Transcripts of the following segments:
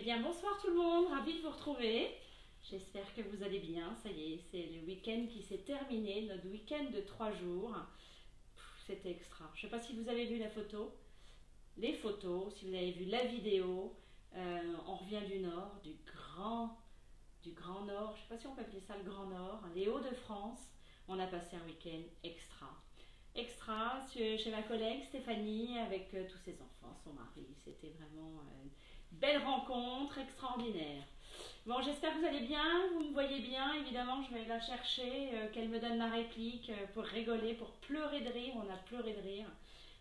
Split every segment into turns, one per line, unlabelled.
bien, bonsoir tout le monde, ravi de vous retrouver. J'espère que vous allez bien. Ça y est, c'est le week-end qui s'est terminé, notre week-end de 3 jours. C'était extra. Je ne sais pas si vous avez vu la photo, les photos, si vous avez vu la vidéo. On revient du nord, du grand nord. Je ne sais pas si on peut appeler ça le grand nord, les Hauts-de-France. On a passé un week-end extra. Extra chez ma collègue Stéphanie avec tous ses enfants, son mari. C'était vraiment une belle rencontre extraordinaire. Bon, j'espère que vous allez bien, vous me voyez bien. Évidemment, je vais la chercher, qu'elle me donne ma réplique pour rigoler, pour pleurer de rire. On a pleuré de rire.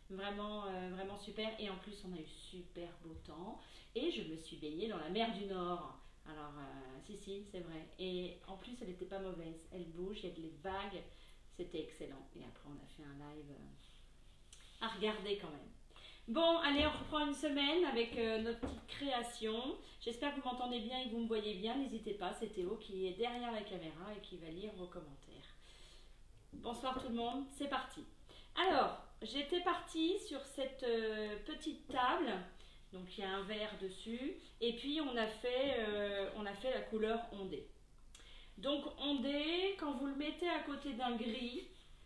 Vraiment, vraiment super. Et en plus, on a eu super beau temps. Et je me suis baignée dans la mer du Nord. Alors, si, c'est vrai. Et en plus, elle n'était pas mauvaise. Elle bouge, il y a des vagues. C'était excellent. Et après, on a fait un live à regarder quand même. Bon, allez, on reprend une semaine avec notre petite création. J'espère que vous m'entendez bien et que vous me voyez bien. N'hésitez pas, c'est Théo qui est derrière la caméra et qui va lire vos commentaires. Bonsoir tout le monde, c'est parti. Alors, j'étais partie sur cette petite table. Donc, il y a un verre dessus. Et puis, on a fait la couleur ondée. Donc ondé, quand vous le mettez à côté d'un gris,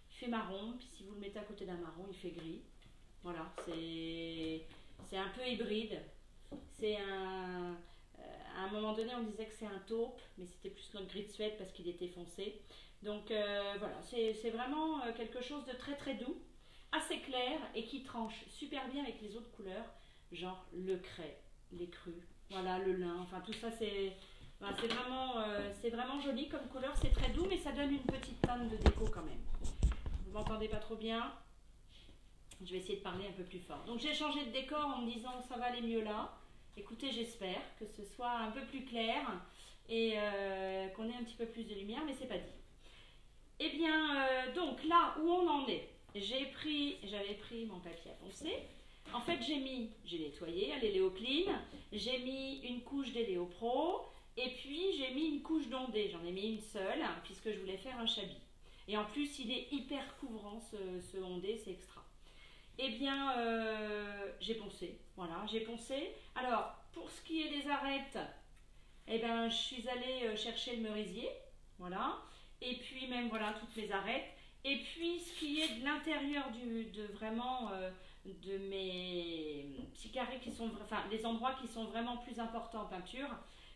il fait marron, puis si vous le mettez à côté d'un marron, il fait gris. Voilà, c'est un peu hybride. C'est à un moment donné, on disait que c'est un taupe, mais c'était plus notre gris de Suède parce qu'il était foncé. Donc voilà, c'est vraiment quelque chose de très très doux, assez clair et qui tranche super bien avec les autres couleurs, genre le craie, les crus, voilà, le lin, enfin tout ça c'est... Ben, c'est vraiment joli comme couleur, c'est très doux, mais ça donne une petite teinte de déco quand même. Vous m'entendez pas trop bien? Je vais essayer de parler un peu plus fort. Donc j'ai changé de décor en me disant ça va aller mieux là. Écoutez, j'espère que ce soit un peu plus clair et qu'on ait un petit peu plus de lumière, mais c'est pas dit. Eh bien, donc là où on en est, j'avais pris mon papier à poncer. En fait, j'ai nettoyé à l'Eléo Clean, j'ai mis une couche d'Eléo Pro. Et puis j'ai mis une couche d'ondée, j'en ai mis une seule puisque je voulais faire un chablis. Et en plus il est hyper couvrant ce ondé, c'est extra. Eh bien j'ai poncé, voilà, j'ai poncé. Alors pour ce qui est des arêtes, eh ben, je suis allée chercher le merisier, voilà. Et puis même voilà toutes mes arêtes. Et puis ce qui est de l'intérieur de mes petits carrés qui sont, enfin les endroits qui sont vraiment plus importants en peinture.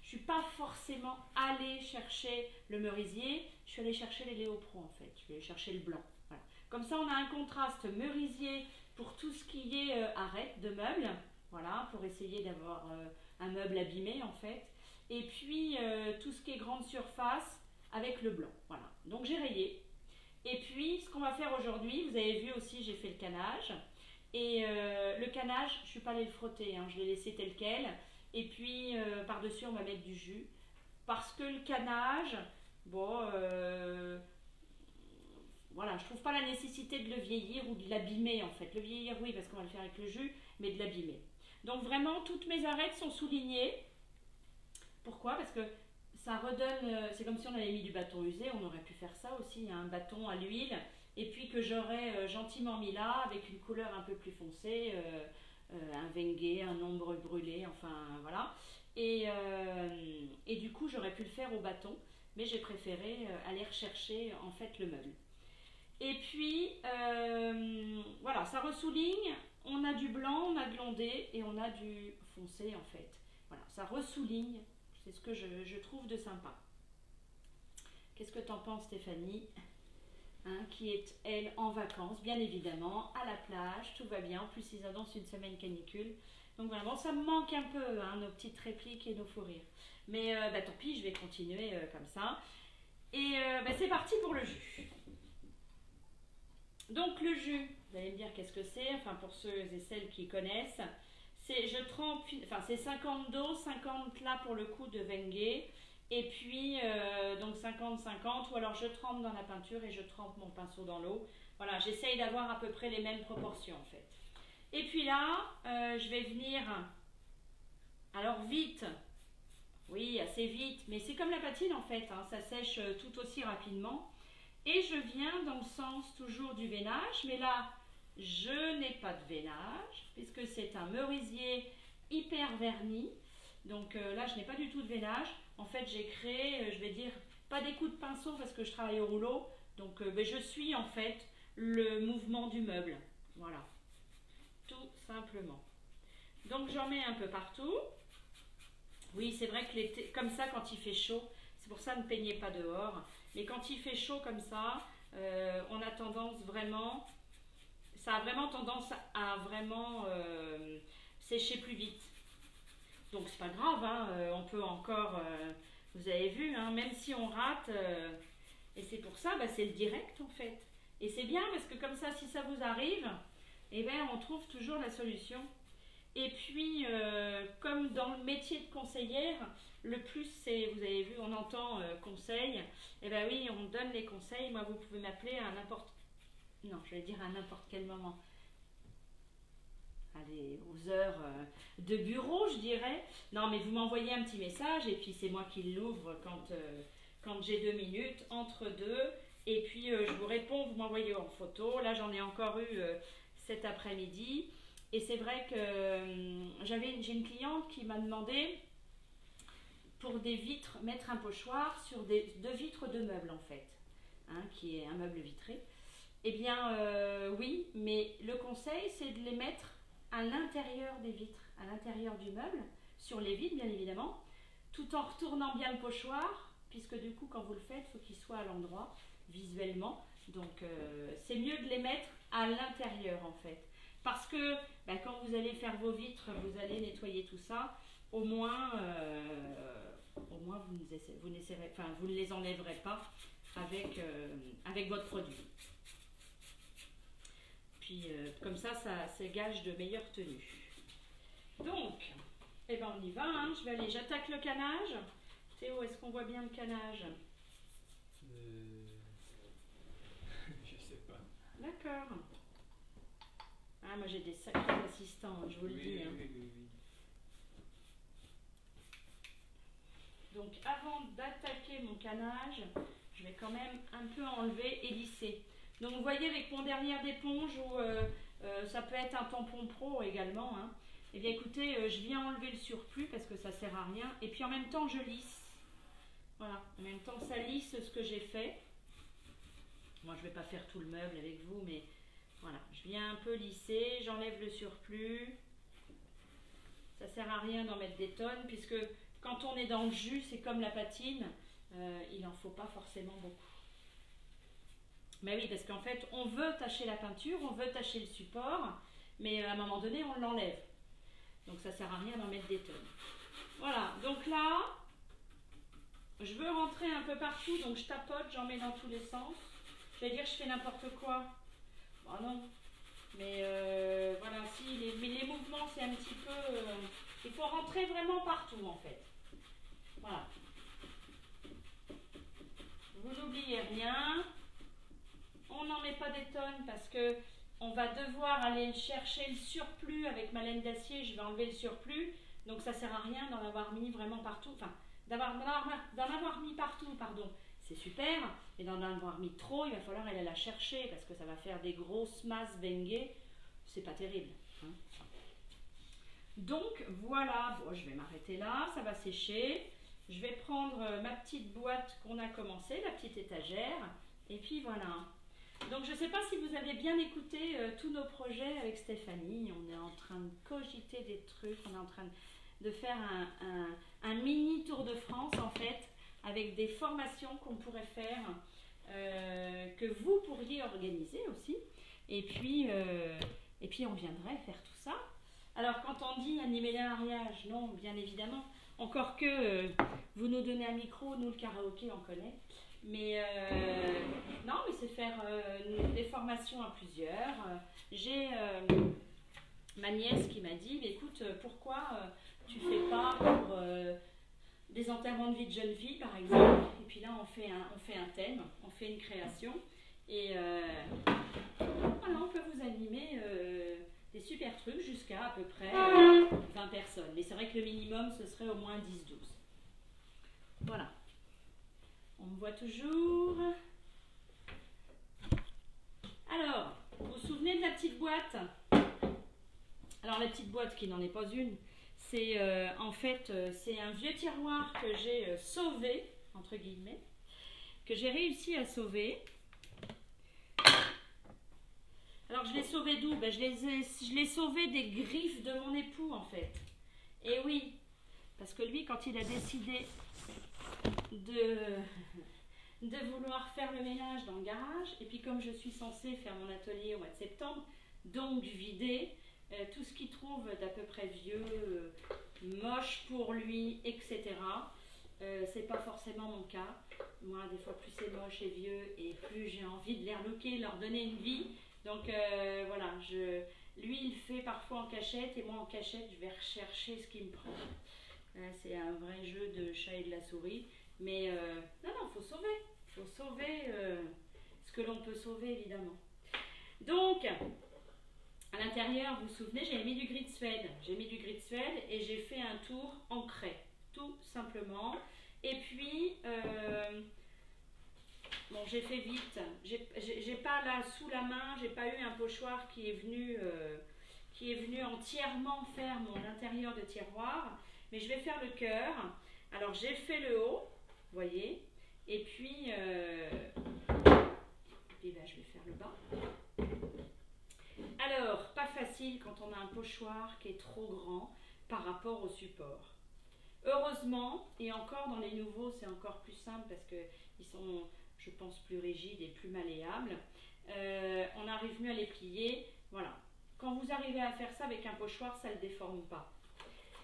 Je ne suis pas forcément allée chercher le merisier, je suis allée chercher les Léo Pro en fait, je suis allée chercher le blanc. Voilà. Comme ça on a un contraste merisier pour tout ce qui est arête de meubles, voilà, pour essayer d'avoir un meuble abîmé en fait. Et puis tout ce qui est grande surface avec le blanc, voilà. Donc j'ai rayé. Et puis ce qu'on va faire aujourd'hui, vous avez vu aussi j'ai fait le canage. Et le canage, je ne suis pas allée le frotter, hein, je l'ai laissé tel quel. Et puis par-dessus on va mettre du jus parce que le canage, bon voilà, je trouve pas la nécessité de le vieillir ou de l'abîmer en fait. Le vieillir oui parce qu'on va le faire avec le jus, mais de l'abîmer. Donc vraiment toutes mes arêtes sont soulignées. Pourquoi? Parce que ça redonne, c'est comme si on avait mis du bâton usé, on aurait pu faire ça aussi, un bâton à l'huile et puis que j'aurais gentiment mis là avec une couleur un peu plus foncée. Un Wenge, un ombre brûlé, enfin voilà. Et du coup, j'aurais pu le faire au bâton, mais j'ai préféré aller rechercher en fait le meuble. Et puis, voilà, ça ressouligne. On a du blanc, on a de l'ondé et on a du foncé en fait. Voilà, ça ressouligne. C'est ce que je trouve de sympa. Qu'est-ce que t'en penses, Stéphanie? Hein, qui est, elle, en vacances, bien évidemment, à la plage, tout va bien. En plus, ils annoncent une semaine canicule. Donc voilà, bon, ça me manque un peu, hein, nos petites répliques et nos fous rires. Mais bah, tant pis, je vais continuer comme ça. Et bah, c'est parti pour le jus. Donc le jus, vous allez me dire qu'est-ce que c'est, enfin pour ceux et celles qui connaissent. Je trempe, enfin c'est 50 d'eau, 50 là pour le coup de Wenge. Et puis, donc 50-50, ou alors je trempe dans la peinture et je trempe mon pinceau dans l'eau. Voilà, j'essaye d'avoir à peu près les mêmes proportions en fait. Et puis là, je vais venir, alors vite, oui, assez vite, mais c'est comme la patine en fait, hein, ça sèche tout aussi rapidement. Et je viens dans le sens toujours du veinage, mais là, je n'ai pas de veinage, puisque c'est un merisier hyper verni. Donc là, je n'ai pas du tout de veinage. En fait, j'ai créé, je vais dire, pas des coups de pinceau parce que je travaille au rouleau. Donc ben, je suis en fait le mouvement du meuble. Voilà, tout simplement. Donc j'en mets un peu partout. Oui, c'est vrai que l'été, comme ça, quand il fait chaud, c'est pour ça ne peignez pas dehors. Mais quand il fait chaud comme ça, on a tendance vraiment, ça a vraiment tendance à vraiment sécher plus vite. Donc c'est pas grave, hein, on peut encore, vous avez vu, hein, même si on rate, et c'est pour ça, bah, c'est le direct en fait. Et c'est bien parce que comme ça, si ça vous arrive, eh ben, on trouve toujours la solution. Et puis, comme dans le métier de conseillère, le plus c'est, vous avez vu, on entend conseil, et ben oui, on donne les conseils. Moi, vous pouvez m'appeler à n'importe, non, je vais dire à n'importe quel moment. Allez, aux heures de bureau, je dirais. Non, mais vous m'envoyez un petit message et puis c'est moi qui l'ouvre quand j'ai 2 minutes, entre deux. Et puis je vous réponds, vous m'envoyez en photo. Là, j'en ai encore eu cet après-midi. Et c'est vrai que j'ai une cliente qui m'a demandé pour des vitres, mettre un pochoir sur 2 vitres de meubles en fait, hein, qui est un meuble vitré. Eh bien oui, mais le conseil c'est de les mettre à l'intérieur des vitres, à l'intérieur du meuble, sur les vitres bien évidemment, tout en retournant bien le pochoir, puisque du coup quand vous le faites, il faut qu'il soit à l'endroit visuellement. Donc c'est mieux de les mettre à l'intérieur en fait. Parce que ben, quand vous allez faire vos vitres, vous allez nettoyer tout ça, au moins vous ne les enlèverez pas avec votre produit. Puis comme ça c'est gage de meilleure tenue. Donc, eh ben on y va, hein. Je vais aller, j'attaque le canage. Théo, est-ce qu'on voit bien le canage?
Je sais pas.
D'accord. Ah, moi j'ai des sacrés assistants, je vous le dis. Hein.
Oui.
Donc avant d'attaquer mon canage, je vais quand même un peu enlever et lisser. Donc vous voyez avec mon derrière d'éponge ou ça peut être un tampon pro également. Hein. Eh bien écoutez, je viens enlever le surplus parce que ça sert à rien. Et puis en même temps je lisse. Voilà, en même temps ça lisse ce que j'ai fait. Moi je ne vais pas faire tout le meuble avec vous, mais voilà, je viens un peu lisser, j'enlève le surplus. Ça sert à rien d'en mettre des tonnes puisque quand on est dans le jus, c'est comme la patine, il n'en faut pas forcément beaucoup. Mais oui, parce qu'en fait, on veut tacher la peinture, on veut tacher le support, mais à un moment donné, on l'enlève. Donc ça sert à rien d'en mettre des tonnes. Voilà, donc là, je veux rentrer un peu partout, donc je tapote, j'en mets dans tous les sens. Je vais dire, je fais n'importe quoi. Bon, non. Mais voilà, si les mouvements, c'est un petit peu... il faut rentrer vraiment partout, en fait. Voilà. Vous n'oubliez rien. On n'en met pas des tonnes parce que on va devoir aller chercher le surplus avec ma laine d'acier. Je vais enlever le surplus. Donc ça sert à rien d'en avoir mis vraiment partout. Enfin, d'en avoir mis partout, pardon. C'est super. Mais d'en avoir mis trop, il va falloir aller la chercher parce que ça va faire des grosses masses bengay. C'est pas terrible. Hein. Donc voilà. Bon, je vais m'arrêter là. Ça va sécher. Je vais prendre ma petite boîte qu'on a commencé, la petite étagère. Et puis voilà. Donc je ne sais pas si vous avez bien écouté tous nos projets avec Stéphanie. On est en train de cogiter des trucs. On est en train de faire un mini tour de France en fait, avec des formations qu'on pourrait faire, que vous pourriez organiser aussi. Et puis on viendrait faire tout ça. Alors quand on dit animer les mariages, non, bien évidemment. Encore que vous nous donnez un micro, nous le karaoké on connaît. Mais non, mais c'est faire des formations à plusieurs. J'ai ma nièce qui m'a dit, écoute, pourquoi tu fais pas pour des enterrements de vie de jeunes filles par exemple. Et puis là on fait un thème, on fait une création. Et voilà, on peut vous animer des super trucs jusqu'à à peu près 20 personnes. Mais c'est vrai que le minimum ce serait au moins 10-12. Voilà. On me voit toujours. Alors, vous vous souvenez de la petite boîte? Alors la petite boîte qui n'en est pas une, C'est en fait, c'est un vieux tiroir que j'ai sauvé, entre guillemets, que j'ai réussi à sauver. Alors je l'ai sauvé d'où? Ben, je l'ai sauvé des griffes de mon époux en fait. Et oui, parce que lui quand il a décidé de vouloir faire le ménage dans le garage, et puis comme je suis censée faire mon atelier au mois de septembre, donc vider tout ce qu'il trouve d'à peu près vieux, moche pour lui, etc. C'est pas forcément mon cas. Moi, des fois, plus c'est moche et vieux, et plus j'ai envie de les relooker, leur donner une vie. Donc voilà, lui il fait parfois en cachette, et moi en cachette, je vais rechercher ce qu'il me prend. C'est un vrai jeu de chat et de la souris. Mais non, faut sauver. Il faut sauver ce que l'on peut sauver, évidemment. Donc, à l'intérieur, vous vous souvenez, j'avais mis du gris de Suède. J'ai mis du gris de Suède et j'ai fait un tour en craie, tout simplement. Et puis, bon, j'ai fait vite. J'ai pas là sous la main, j'ai pas eu un pochoir qui est venu entièrement faire mon intérieur de tiroir. Mais je vais faire le cœur. Alors, j'ai fait le haut, vous voyez. Et puis ben, je vais faire le bas. Alors, pas facile quand on a un pochoir qui est trop grand par rapport au support. Heureusement, et encore dans les nouveaux, c'est encore plus simple parce qu'ils sont, je pense, plus rigides et plus malléables. On arrive mieux à les plier. Voilà. Quand vous arrivez à faire ça avec un pochoir, ça ne le déforme pas.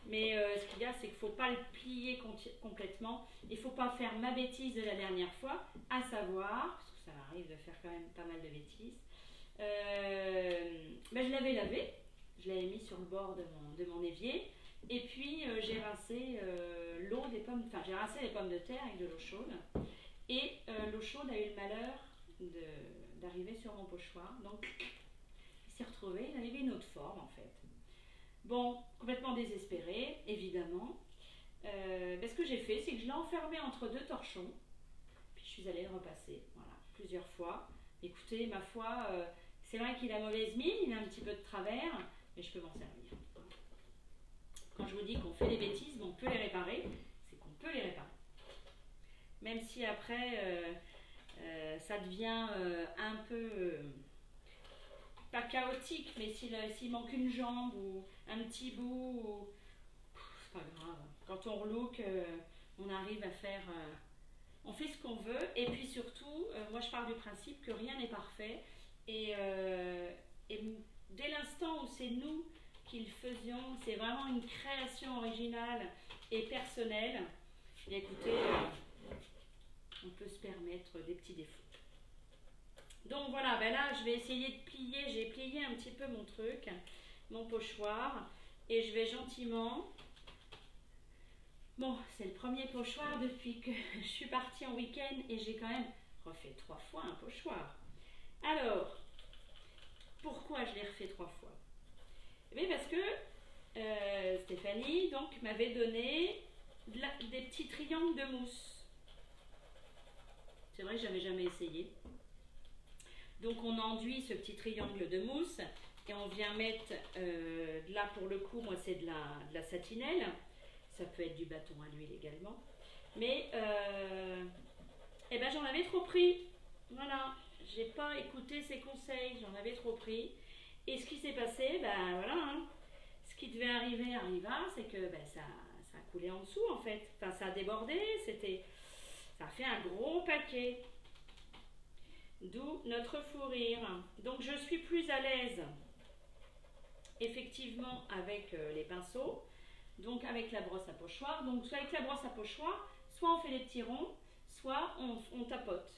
Mais ce qu'il y a, c'est qu'il ne faut pas le plier complètement. Il ne faut pas faire ma bêtise de la dernière fois, à savoir, parce que ça arrive de faire quand même pas mal de bêtises, ben je l'avais lavé, je l'avais mis sur le bord de mon évier, et puis j'ai rincé l'eau des pommes, enfin j'ai rincé les pommes de terre avec de l'eau chaude, et l'eau chaude a eu le malheur d'arriver sur mon pochoir, donc il s'est retrouvé, il avait une autre forme en fait. Bon, complètement désespérée, évidemment. Ce que j'ai fait, c'est que je l'ai enfermé entre deux torchons. Puis je suis allée le repasser, voilà, plusieurs fois. Écoutez, ma foi, c'est vrai qu'il a mauvaise mine, il a un petit peu de travers, mais je peux m'en servir. Quand je vous dis qu'on fait des bêtises, mais on peut les réparer, c'est qu'on peut les réparer. Même si après, ça devient un peu... pas chaotique, mais s'il manque une jambe ou un petit bout, c'est pas grave. Quand on relook, on arrive à faire, on fait ce qu'on veut. Et puis surtout, moi je pars du principe que rien n'est parfait. Et dès l'instant où c'est nous qui le faisions, c'est vraiment une création originale et personnelle. Et écoutez, on peut se permettre des petits défauts. Donc voilà, ben là je vais essayer de plier, j'ai plié un petit peu mon truc, mon pochoir, et je vais gentiment... Bon, c'est le premier pochoir depuis que je suis partie en week-end et j'ai quand même refait 3 fois un pochoir. Alors, pourquoi je l'ai refait 3 fois? Mais parce que Stéphanie donc m'avait donné des petits triangles de mousse. C'est vrai que j'avais jamais essayé. Donc on enduit ce petit triangle de mousse et on vient mettre, là pour le coup, moi c'est de la satinelle, ça peut être du bâton à l'huile également, mais eh ben, j'en avais trop pris, voilà, j'ai pas écouté ses conseils, j'en avais trop pris, et ce qui s'est passé, ben voilà, hein, ce qui devait arriver arriva, c'est que ben, ça a coulé en dessous en fait, enfin ça a débordé, ça a fait un gros paquet. D'où notre fou rire. Donc je suis plus à l'aise effectivement avec les pinceaux, donc avec la brosse à pochoir. Donc soit avec la brosse à pochoir, soit on fait les petits ronds, soit on tapote.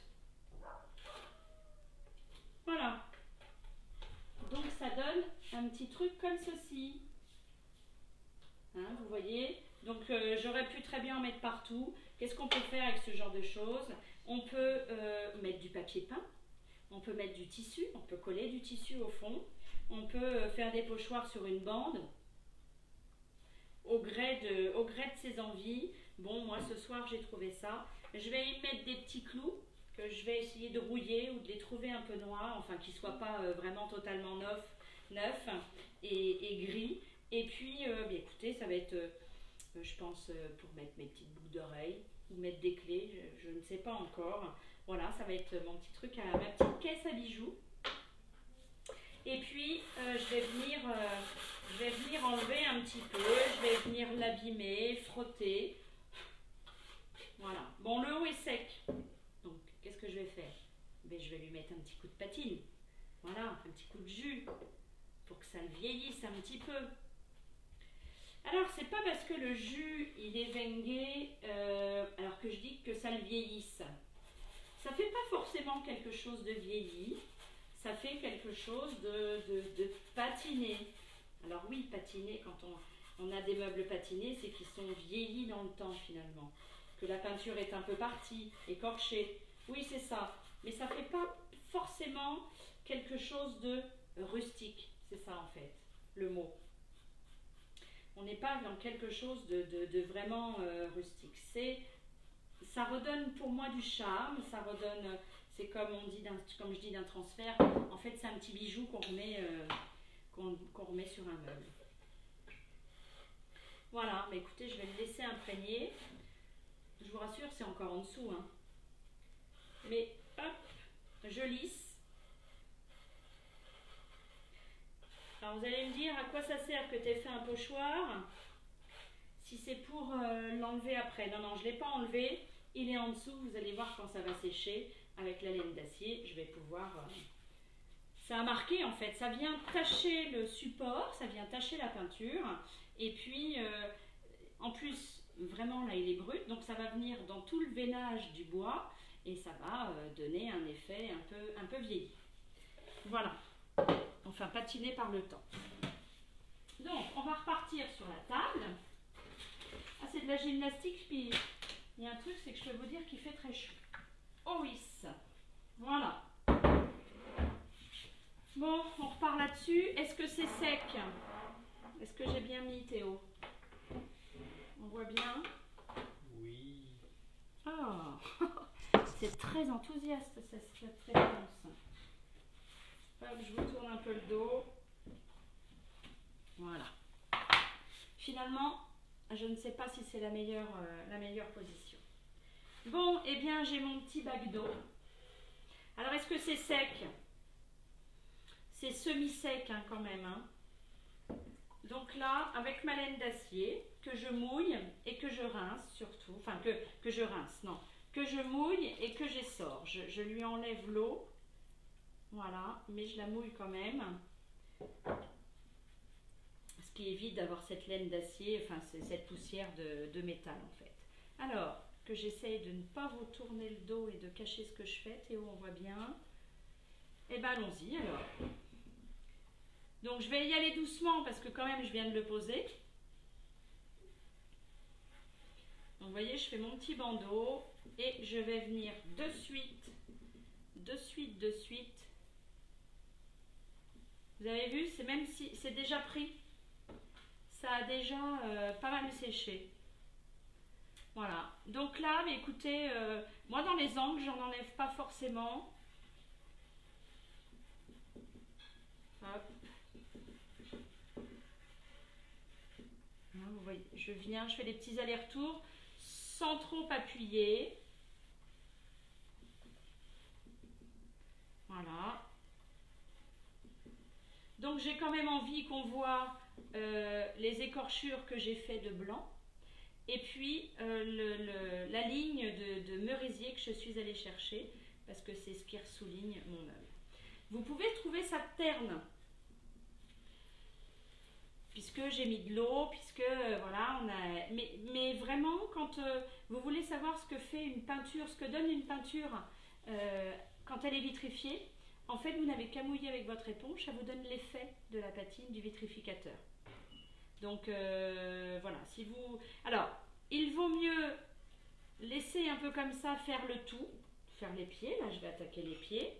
Voilà. Donc ça donne un petit truc comme ceci. Hein, vous voyez? Donc j'aurais pu très bien en mettre partout. Qu'est-ce qu'on peut faire avec ce genre de choses? On peut mettre du papier peint, on peut mettre du tissu, on peut coller du tissu au fond, on peut faire des pochoirs sur une bande, au gré de ses envies. Bon, moi ce soir j'ai trouvé ça. Je vais y mettre des petits clous que je vais essayer de rouiller ou de les trouver un peu noirs, enfin qu'ils ne soient pas vraiment totalement neufs et gris, Et puis, bien, écoutez, ça va être, je pense, pour mettre mes petites boucles d'oreilles ou mettre des clés, je ne sais pas encore. Voilà, ça va être mon petit truc, ma petite caisse à bijoux. Et puis, je vais venir enlever un petit peu, je vais venir l'abîmer, frotter. Voilà. Bon, le haut est sec. Donc, qu'est-ce que je vais faire? Ben, je vais lui mettre un petit coup de patine. Voilà, un petit coup de jus pour que ça le vieillisse un petit peu. Alors, c'est pas parce que le jus, il est vengué, alors que je dis que ça le vieillisse. Ça fait pas forcément quelque chose de vieilli. Ça fait quelque chose de patiné. Alors oui, patiné, quand on a des meubles patinés, c'est qu'ils sont vieillis dans le temps finalement. Que la peinture est un peu partie, écorchée. Oui, c'est ça. Mais ça ne fait pas forcément quelque chose de rustique. C'est ça en fait, le mot. On n'est pas dans quelque chose de vraiment rustique. Ça redonne pour moi du charme, ça redonne... C'est comme je dis d'un transfert. En fait, c'est un petit bijou qu'on remet sur un meuble. Voilà, mais écoutez, je vais le laisser imprégner. Je vous rassure, c'est encore en dessous. Hein. Mais hop, je lisse. Alors vous allez me dire à quoi ça sert que tu aies fait un pochoir si c'est pour l'enlever après. Non, non, je ne l'ai pas enlevé. Il est en dessous. Vous allez voir quand ça va sécher. Avec la laine d'acier, je vais pouvoir... Ça a marqué en fait, ça vient tacher le support, ça vient tacher la peinture. Et puis, en plus, vraiment là, il est brut, donc ça va venir dans tout le veinage du bois et ça va donner un effet un peu vieilli. Voilà, enfin patiné par le temps. Donc, on va repartir sur la table. Ah, c'est de la gymnastique, puis il y a un truc, c'est que je peux vous dire qu'il fait très chaud. Oh oui, voilà. Bon, on repart là-dessus. Est-ce que c'est sec? Est-ce que j'ai bien mis, Théo? On voit bien?
Oui.
Ah, c'est très enthousiaste cette réponse. Hop, je vous tourne un peu le dos. Voilà. Finalement, je ne sais pas si c'est la meilleure position. Bon, eh bien, j'ai mon petit bac d'eau. Alors, est-ce que c'est sec? C'est semi-sec hein, quand même. Hein. Donc là, avec ma laine d'acier, que je mouille et que je rince surtout. Enfin, que je rince, non. Que je mouille et que j'essore. Je lui enlève l'eau. Voilà, mais je la mouille quand même. Ce qui évite d'avoir cette laine d'acier, enfin, cette poussière de métal en fait. Alors, que j'essaye de ne pas vous tourner le dos et de cacher ce que je fais. Théo, on voit bien. Eh bien, allons-y alors. Donc, je vais y aller doucement parce que quand même, je viens de le poser. Donc, vous voyez, je fais mon petit bandeau et je vais venir de suite. Vous avez vu, c'est même si c'est déjà pris. Ça a déjà pas mal séché. Voilà. Donc là, mais écoutez, moi dans les angles, j'en enlève pas forcément. Hop. Vous voyez, je fais des petits allers-retours sans trop appuyer. Voilà. Donc j'ai quand même envie qu'on voit les écorchures que j'ai fait de blanc. Et puis la ligne de merisier que je suis allée chercher parce que c'est ce qui souligne mon œuvre. Vous pouvez trouver ça terne puisque j'ai mis de l'eau, puisque voilà, mais vraiment quand vous voulez savoir ce que fait une peinture, ce que donne une peinture quand elle est vitrifiée, en fait vous n'avez qu'à mouiller avec votre éponge, ça vous donne l'effet de la patine du vitrificateur. Donc voilà, si vous... Alors, il vaut mieux laisser un peu comme ça faire le tout, faire les pieds, là je vais attaquer les pieds,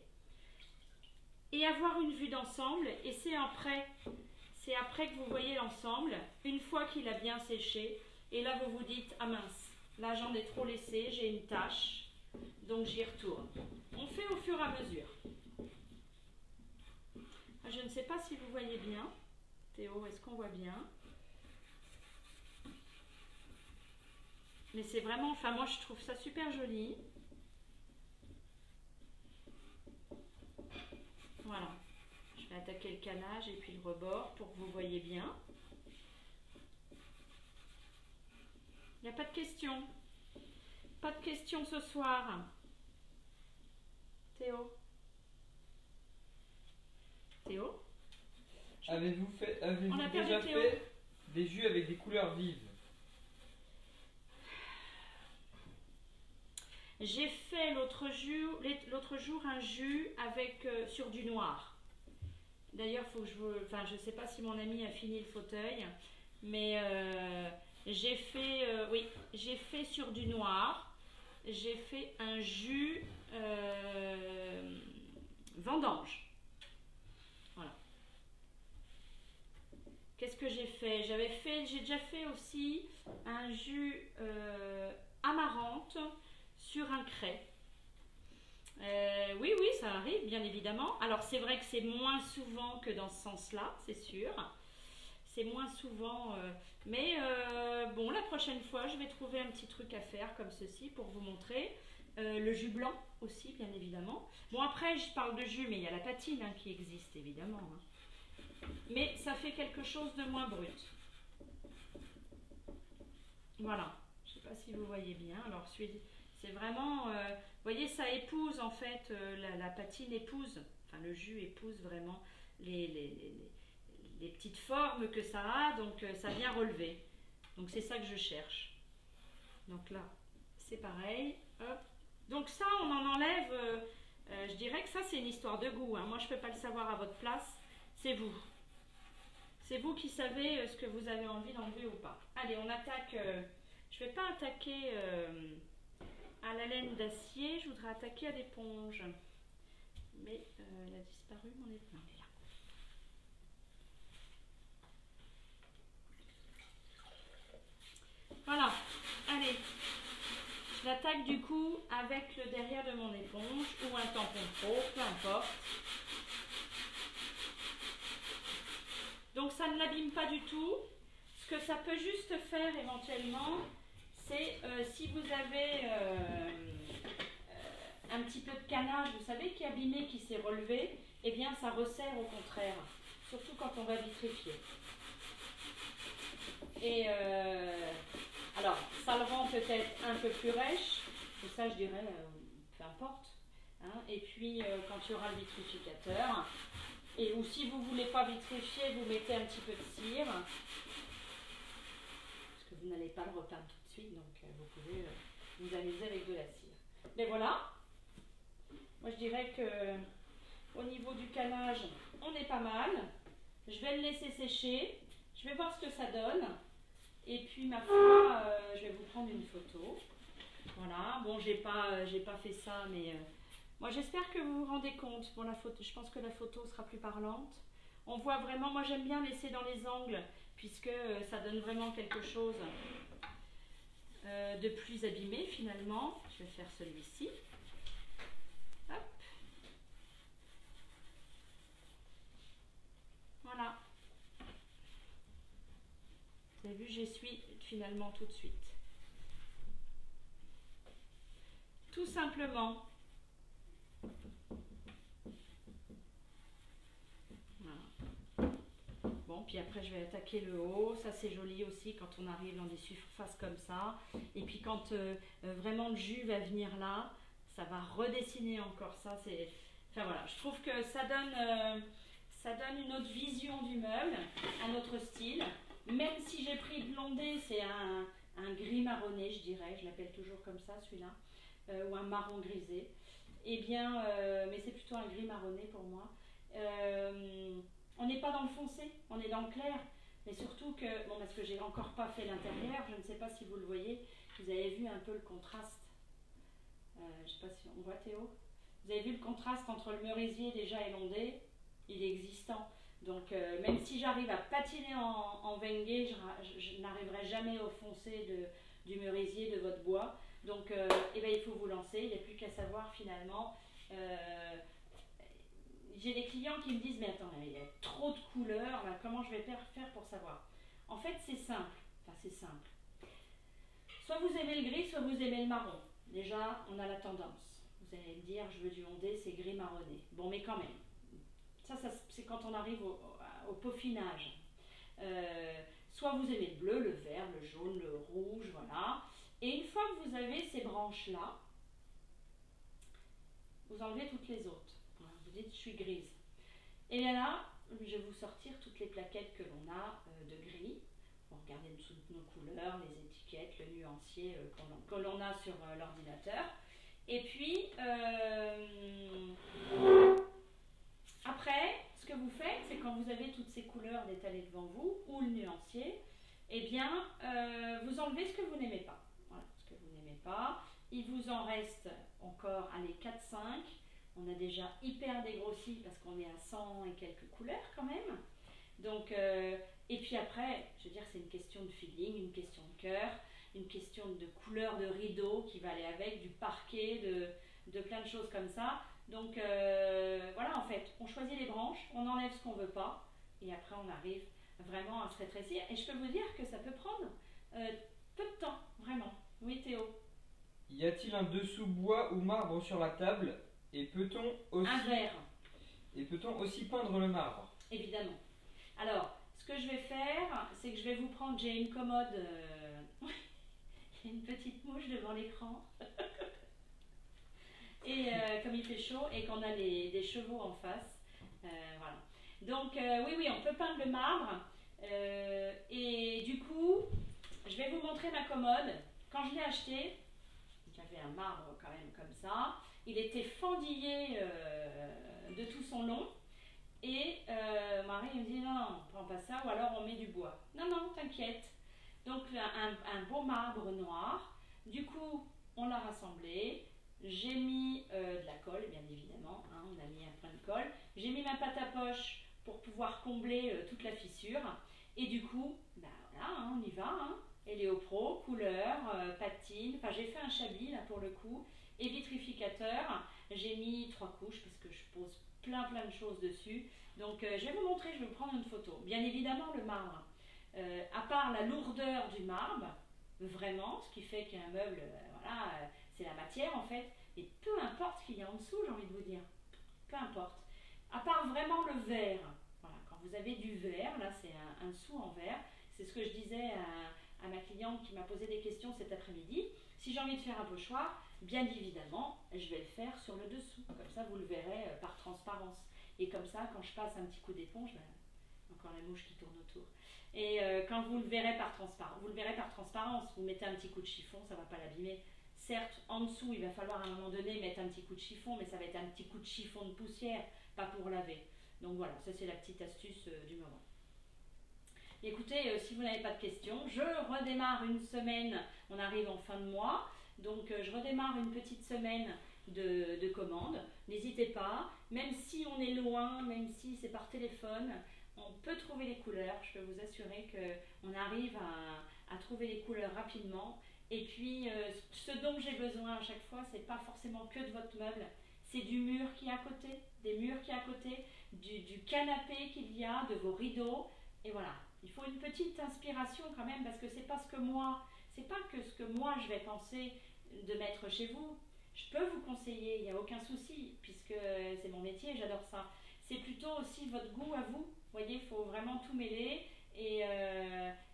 et avoir une vue d'ensemble, et c'est après que vous voyez l'ensemble, une fois qu'il a bien séché, et là vous vous dites, ah mince, là j'en ai trop laissé, j'ai une tache, donc j'y retourne. On fait au fur et à mesure. Je ne sais pas si vous voyez bien. Théo, est-ce qu'on voit bien? Mais c'est vraiment, enfin moi je trouve ça super joli. Voilà. Je vais attaquer le canage et puis le rebord pour que vous voyez bien. Il n'y a pas de questions. Pas de questions ce soir. Théo? Théo?
Avez-vous
On a perdu
déjà
Théo.
fait des jus avec des couleurs vives?
J'ai fait l'autre jour un jus avec sur du noir. D'ailleurs, faut que je sais pas si mon ami a fini le fauteuil, mais j'ai fait, oui, j'ai fait sur du noir. J'ai fait un jus vendange. Voilà. Qu'est-ce que j'ai fait? J'ai déjà fait aussi un jus amarante sur un craie. Oui, ça arrive, bien évidemment. Alors, c'est vrai que c'est moins souvent que dans ce sens-là, c'est sûr. C'est moins souvent. Mais bon, la prochaine fois, je vais trouver un petit truc à faire comme ceci pour vous montrer. Le jus blanc aussi, bien évidemment. Bon, après, je parle de jus, mais il y a la patine qui existe, évidemment. Mais ça fait quelque chose de moins brut. Voilà. Je ne sais pas si vous voyez bien. Alors, c'est vraiment... vous voyez, ça épouse, en fait, la patine épouse, enfin, le jus épouse vraiment les petites formes que ça a, donc ça vient relever. Donc, c'est ça que je cherche. Donc là, c'est pareil. Hop. Donc ça, on en enlève... je dirais que ça, c'est une histoire de goût. Moi, je ne peux pas le savoir à votre place. C'est vous. C'est vous qui savez ce que vous avez envie d'enlever ou pas. Allez, on attaque... je ne vais pas attaquer à la laine d'acier. Je voudrais attaquer à l'éponge. Mais elle a disparu, mon éponge. Non, elle est là. Voilà. Allez. Je l'attaque du coup avec le derrière de mon éponge ou un tampon pro, peu importe. Donc ça ne l'abîme pas du tout. Ce que ça peut juste faire éventuellement, c'est si vous avez un petit peu de canage, vous savez, qui est abîmé, qui s'est relevé, eh bien ça resserre au contraire, surtout quand on va vitrifier. Et alors, ça le rend peut-être un peu plus rêche, et ça je dirais, peu importe. Et puis quand il y aura le vitrificateur, et ou si vous ne voulez pas vitrifier, vous mettez un petit peu de cire, parce que vous n'allez pas le repeindre tout de suite, donc vous pouvez vous amuser avec de la cire. Mais voilà, moi je dirais que au niveau du canage, on est pas mal. Je vais le laisser sécher, je vais voir ce que ça donne, et puis ma foi, je vais vous prendre une photo. Voilà, bon, j'ai pas fait ça, mais... moi, j'espère que vous vous rendez compte. Bon, la photo, je pense que la photo sera plus parlante. On voit vraiment, moi j'aime bien laisser dans les angles, puisque ça donne vraiment quelque chose de plus abîmé finalement. Je vais faire celui-ci. Hop. Voilà. Vous avez vu, j'essuie finalement tout de suite. Tout simplement. Bon, puis après je vais attaquer le haut, ça c'est joli aussi quand on arrive dans des surfaces comme ça. Et puis quand vraiment le jus va venir là, ça va redessiner encore ça. Enfin voilà, je trouve que ça donne une autre vision du meuble, un autre style. Même si j'ai pris blondé, c'est un gris marronné, je dirais, je l'appelle toujours comme ça celui-là, ou un marron grisé. Eh bien, mais c'est plutôt un gris marronné pour moi. On n'est pas dans le foncé, on est dans le clair. Mais surtout que, bon, parce que j'ai encore pas fait l'intérieur, je ne sais pas si vous le voyez, vous avez vu un peu le contraste. Je ne sais pas si on voit Théo. Vous avez vu le contraste entre le merisier déjà émondé, il est existant. Donc même si j'arrive à patiner en Wenge, je n'arriverai jamais au foncé du merisier, de votre bois. Donc eh ben, il faut vous lancer, il n'y a plus qu'à savoir finalement. j'ai des clients qui me disent, mais attends, il y a trop de couleurs, là, comment je vais faire pour savoir? En fait, c'est simple. Enfin, c'est simple. Soit vous aimez le gris, soit vous aimez le marron. Déjà, on a la tendance. Vous allez me dire, je veux du ondé, c'est gris marronné. Bon, mais quand même. Ça c'est quand on arrive au peaufinage. Soit vous aimez le bleu, le vert, le jaune, le rouge, voilà. Et une fois que vous avez ces branches-là, vous enlevez toutes les autres. Voilà, vous dites, je suis grise. Et bien là, je vais vous sortir toutes les plaquettes que l'on a de gris. Bon, regardez dessous de nos couleurs, les étiquettes, le nuancier que l'on a sur l'ordinateur. Et puis, après, ce que vous faites, c'est quand vous avez toutes ces couleurs étalées devant vous, ou le nuancier, eh bien, vous enlevez ce que vous n'aimez pas. Voilà, ce que vous n'aimez pas. Il vous en reste encore, allez, 4-5. On a déjà hyper dégrossi parce qu'on est à 100 et quelques couleurs quand même. Donc, et puis après, je veux dire, c'est une question de feeling, une question de cœur, une question de couleur de rideau qui va aller avec, du parquet, de plein de choses comme ça. Donc voilà, en fait, on choisit les branches, on enlève ce qu'on ne veut pas, et après on arrive vraiment à se rétrécir. Et je peux vous dire que ça peut prendre peu de temps, vraiment. Oui, Théo?
Y a-t-il un dessous bois ou marbre sur la table? Et peut-on aussi...
Un verre.
Et peut-on aussi peindre le marbre?
Évidemment. Alors, ce que je vais faire, c'est que je vais vous prendre, j'ai une commode, il y a une petite mouche devant l'écran. Et comme il fait chaud et qu'on a des chevaux en face, voilà. Donc oui, on peut peindre le marbre. Et du coup, je vais vous montrer ma commode. Quand je l'ai acheté, j'avais un marbre quand même comme ça. Il était fendillé de tout son long. Et Marie me dit non, prends pas ça, ou alors on met du bois. Non, t'inquiète. Donc un beau marbre noir. Du coup, on l'a rassemblé. J'ai mis de la colle, bien évidemment. Hein, on a mis un point de colle. J'ai mis ma pâte à poche pour pouvoir combler toute la fissure. Et du coup, bah voilà, hein, on y va. Hein. Héliopro, couleur, patine. Enfin, j'ai fait un chablis là pour le coup. Et vitrificateur. J'ai mis 3 couches parce que je pose plein de choses dessus. Donc je vais vous montrer, je vais vous prendre une photo. Bien évidemment le marbre, à part la lourdeur du marbre, vraiment, ce qui fait qu'un meuble, voilà, c'est la matière en fait, et peu importe ce qu'il y a en dessous, j'ai envie de vous dire, peu importe. À part vraiment le verre, voilà, quand vous avez du verre, là c'est un dessous en verre, c'est ce que je disais à ma cliente qui m'a posé des questions cet après-midi. Si j'ai envie de faire un pochoir, bien évidemment, je vais le faire sur le dessous. Comme ça, vous le verrez par transparence. Et comme ça, quand je passe un petit coup d'éponge, ben, encore la mouche qui tourne autour. Et quand vous le verrez par transparence, vous mettez un petit coup de chiffon, ça ne va pas l'abîmer. Certes, en dessous, il va falloir à un moment donné mettre un petit coup de chiffon, mais ça va être un petit coup de chiffon de poussière, pas pour laver. Donc voilà, ça c'est la petite astuce du moment. Écoutez, si vous n'avez pas de questions, je redémarre une semaine, on arrive en fin de mois, donc je redémarre une petite semaine de commandes. N'hésitez pas, même si on est loin, même si c'est par téléphone, on peut trouver les couleurs. Je peux vous assurer qu'on arrive à trouver les couleurs rapidement. Et puis, ce dont j'ai besoin à chaque fois, c'est pas forcément que de votre meuble, c'est du mur qui est à côté, des murs qui est à côté, du canapé qu'il y a, de vos rideaux, et voilà. Il faut une petite inspiration quand même parce que c'est pas que ce que moi je vais penser de mettre chez vous. Je peux vous conseiller, il n'y a aucun souci puisque c'est mon métier, j'adore ça. C'est plutôt aussi votre goût à vous. Vous voyez, il faut vraiment tout mêler et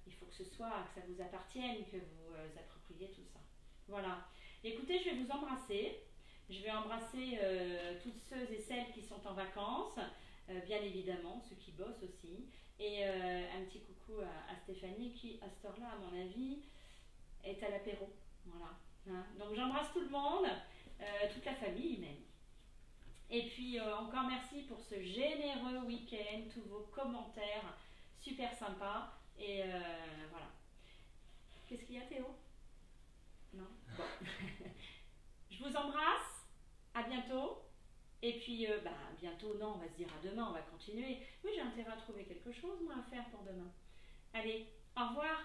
il faut que ça vous appartienne, que vous appropriez tout ça. Voilà. Écoutez, je vais vous embrasser. Je vais embrasser toutes ceux et celles qui sont en vacances, bien évidemment, ceux qui bossent aussi. Et un petit coucou à Stéphanie qui, à cette heure-là, à mon avis, est à l'apéro. Voilà. Hein. Donc j'embrasse tout le monde, toute la famille même. Et puis encore merci pour ce généreux week-end, tous vos commentaires super sympas. Et voilà. Qu'est-ce qu'il y a, Théo? Non? Bon. Je vous embrasse. À bientôt. Et puis, bientôt, non, on va se dire à demain, on va continuer. Oui, j'ai intérêt à trouver quelque chose, moi, à faire pour demain. Allez, au revoir!